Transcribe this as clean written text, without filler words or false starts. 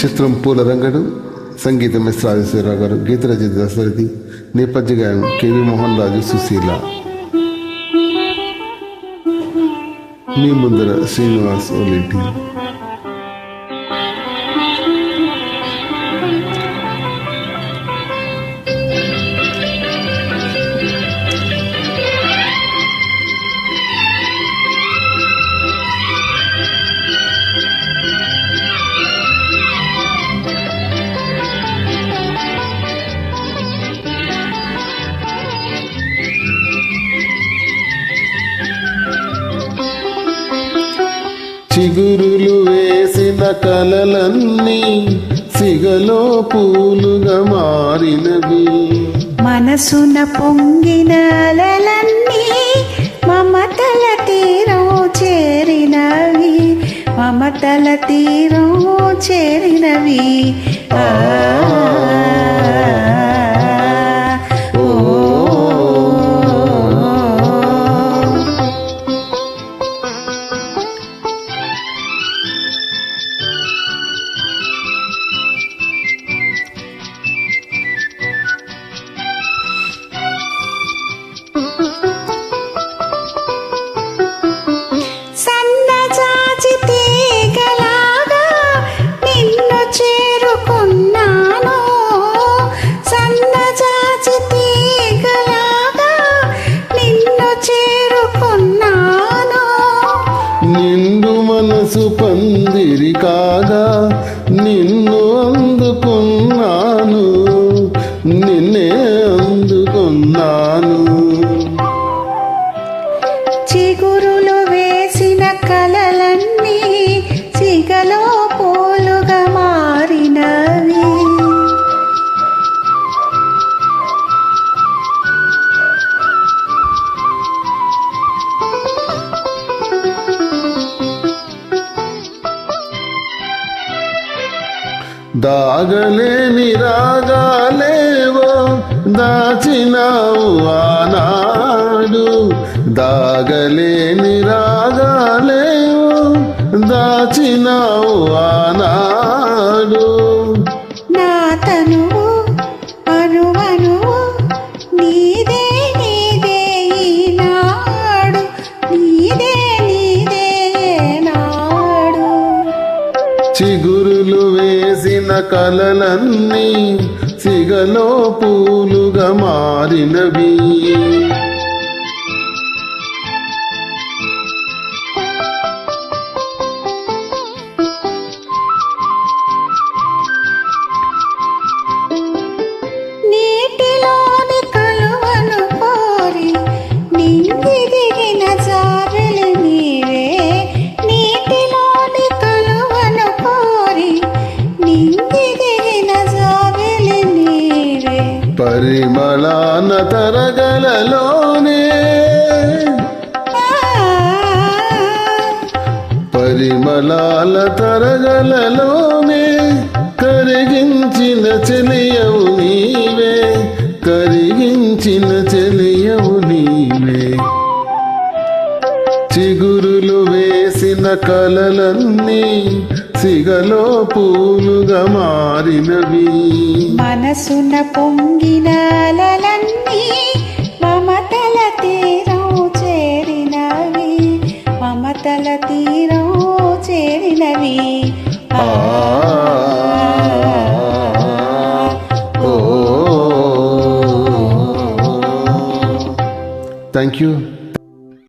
చిత్రం పూల రంగడు, సంగీతం ఎస్ రాజేశ్వరరావు గారు, గీత రచయిత దశరథి, నేపథ్య గాయం కెవి మోహన్ రాజు, సుశీల. మీ ముందర శ్రీనివాస్ ఓలేటి. చిగురులు వేసిన కలలన్నీ సిగలో పూలుగా మారినవి, మనసున పొంగిన అలలన్నీ మమతల తీరం చేరినవి, మమతల తీరం చేరినవి. నిండు మనసు పందిరి కాగా నిన్ను అందుకున్నాను, నిన్నే అందుకున్నాను. చిగురులు వేసిన కలలన్నీ సిగలో పూలుగా మారినవి. దాగలేని రాగాలేవో దాచినావు ఆనాడు, దాగలేని రాగాలేవో దాచినావు ఆనాడు. నా తనువు అనువనువు నీదే నీదే ఈనాడు, నీదే నీదే నాడు. చిగురులు వేసిన కలలన్నీ సిగలో పూలుగా మారినవి, నీటిలోని కలువను కోరి నింగి దిగిన జాబిలి నీవే, నీటిలోని కలువను కోరి నింగి దిగిన జాబిలి నీవే. పరిమళాన తరగలలోనే పరిమళాల తరగలలోనే కరిగించిన చెలియవు నీవే, కరిగించిన చెలియవు నీవే. చిగురులు వేసిన కలలన్నీ సిగలో పూలుగా మారినవి, మనసున పొంగిన అలలన్నీ మమతల తీరం చేరినవి, మమతల తీరం చేరినవి. Thank you.